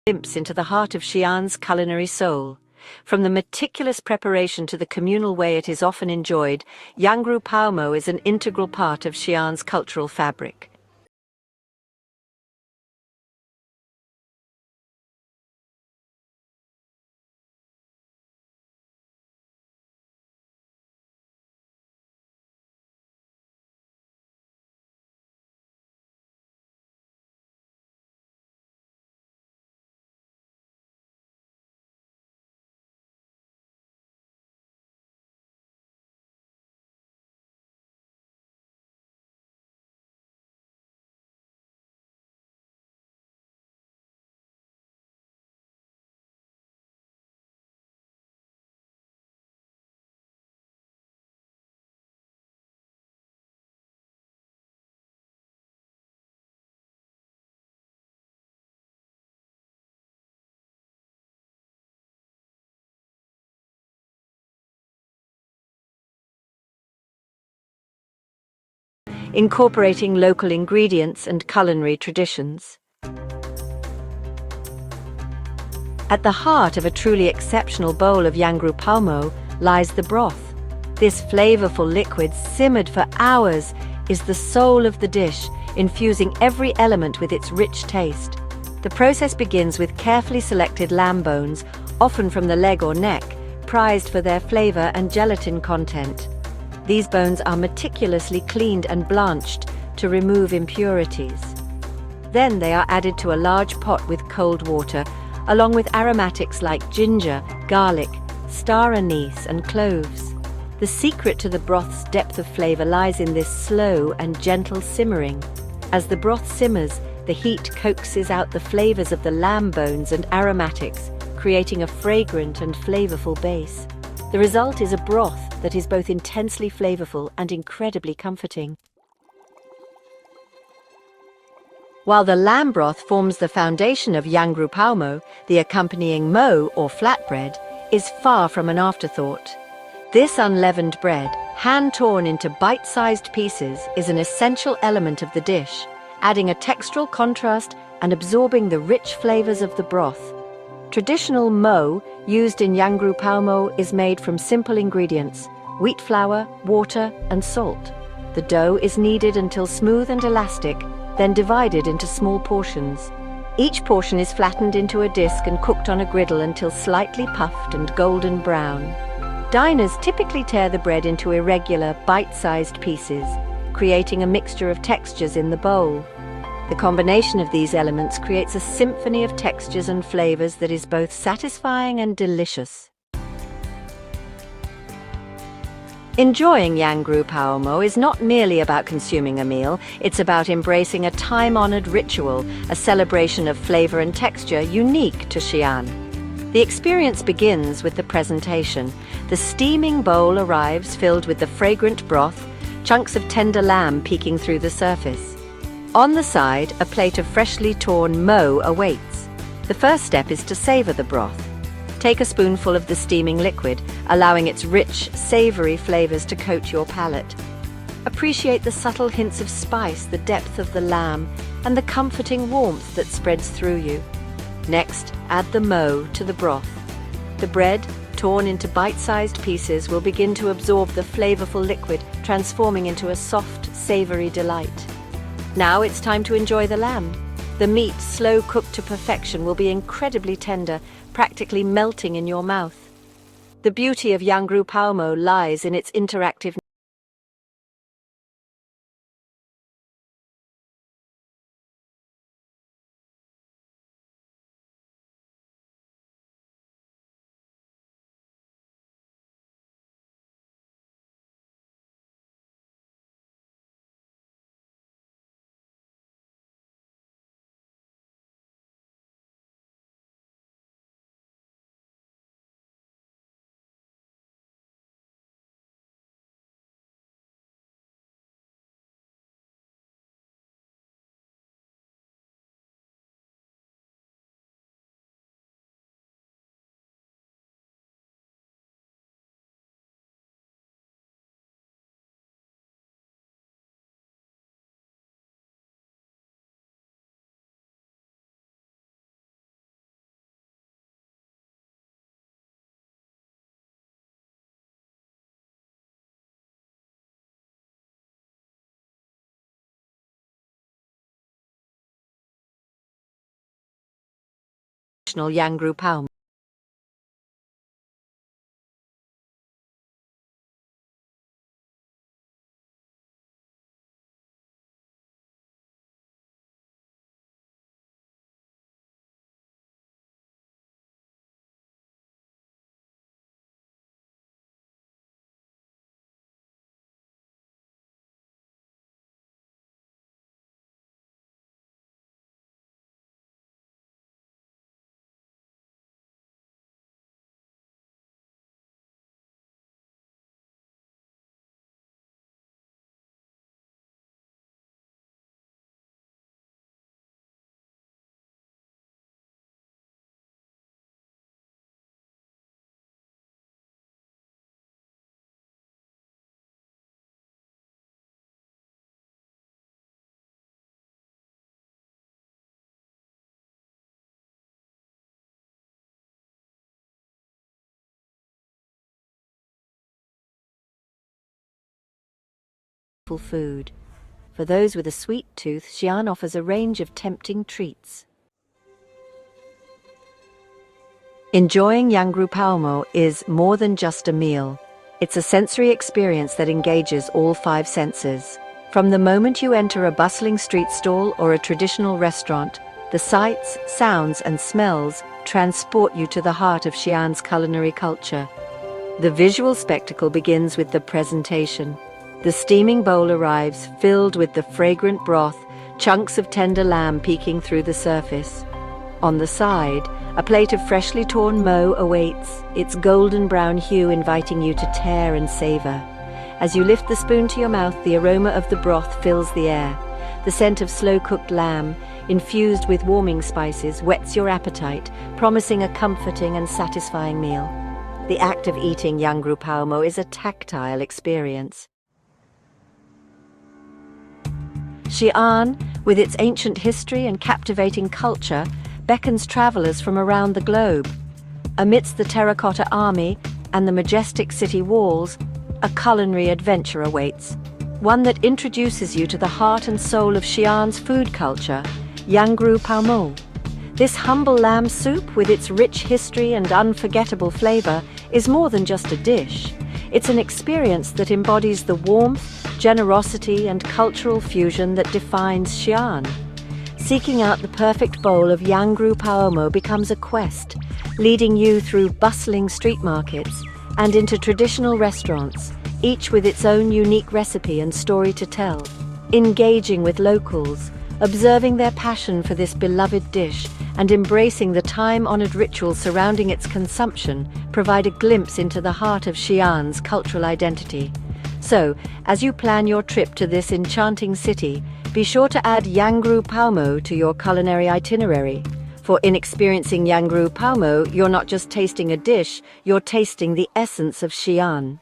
glimpse into the heart of Xi'an's culinary soul. From the meticulous preparation to the communal way it is often enjoyed, Yangrou Paomo is an integral part of Xi'an's cultural fabric. Incorporating local ingredients and culinary traditions. At the heart of a truly exceptional bowl of Yangrou Paomo lies the broth. This flavorful liquid, simmered for hours, is the soul of the dish, infusing every element with its rich taste. The process begins with carefully selected lamb bones, often from the leg or neck, prized for their flavor and gelatin content. These bones are meticulously cleaned and blanched to remove impurities. Then they are added to a large pot with cold water, along with aromatics like ginger, garlic, star anise, and cloves. The secret to the broth's depth of flavor lies in this slow and gentle simmering. As the broth simmers, the heat coaxes out the flavors of the lamb bones and aromatics, creating a fragrant and flavorful base. The result is a broth that is both intensely flavorful and incredibly comforting. While the lamb broth forms the foundation of Yangrou Paomo, the accompanying mo, or flatbread, is far from an afterthought. This unleavened bread, hand-torn into bite-sized pieces, is an essential element of the dish, adding a textural contrast and absorbing the rich flavors of the broth. Traditional mo, used in Yangrou Paomo, is made from simple ingredients: wheat flour, water, and salt. The dough is kneaded until smooth and elastic, then divided into small portions. Each portion is flattened into a disc and cooked on a griddle until slightly puffed and golden brown. Diners typically tear the bread into irregular, bite-sized pieces, creating a mixture of textures in the bowl. The combination of these elements creates a symphony of textures and flavors that is both satisfying and delicious. Enjoying Yangrou Paomo is not merely about consuming a meal, it's about embracing a time-honored ritual, a celebration of flavor and texture unique to Xi'an. The experience begins with the presentation. The steaming bowl arrives filled with the fragrant broth, chunks of tender lamb peeking through the surface. On the side, a plate of freshly torn mo awaits. The first step is to savor the broth. Take a spoonful of the steaming liquid, allowing its rich, savory flavors to coat your palate. Appreciate the subtle hints of spice, the depth of the lamb, and the comforting warmth that spreads through you. Next, add the mo to the broth. The bread, torn into bite-sized pieces, will begin to absorb the flavorful liquid, transforming into a soft, savory delight. Now it's time to enjoy the lamb. The meat, slow cooked to perfection, will be incredibly tender, practically melting in your mouth. The beauty of Yangrou Paomo lies in its interactive Yangrou Paomo. Food. For those with a sweet tooth, Xi'an offers a range of tempting treats. Enjoying Yangrou Paomo is more than just a meal. It's a sensory experience that engages all five senses. From the moment you enter a bustling street stall or a traditional restaurant, the sights, sounds, and smells transport you to the heart of Xi'an's culinary culture. The visual spectacle begins with the presentation. The steaming bowl arrives, filled with the fragrant broth, chunks of tender lamb peeking through the surface. On the side, a plate of freshly torn mo awaits, its golden brown hue inviting you to tear and savor. As you lift the spoon to your mouth, the aroma of the broth fills the air. The scent of slow-cooked lamb, infused with warming spices, whets your appetite, promising a comforting and satisfying meal. The act of eating Yangrou Paomo is a tactile experience. Xi'an, with its ancient history and captivating culture, beckons travelers from around the globe. Amidst the terracotta army and the majestic city walls, a culinary adventure awaits. One that introduces you to the heart and soul of Xi'an's food culture, Yangrou Paomo. This humble lamb soup, with its rich history and unforgettable flavor, is more than just a dish. It's an experience that embodies the warmth, generosity, and cultural fusion that defines Xi'an. Seeking out the perfect bowl of Yangrou Paomo becomes a quest, leading you through bustling street markets and into traditional restaurants, each with its own unique recipe and story to tell. Engaging with locals, observing their passion for this beloved dish, and embracing the time-honored rituals surrounding its consumption provide a glimpse into the heart of Xi'an's cultural identity. So, as you plan your trip to this enchanting city, be sure to add Yangrou Paomo to your culinary itinerary. For in experiencing Yangrou Paomo, you're not just tasting a dish, you're tasting the essence of Xi'an.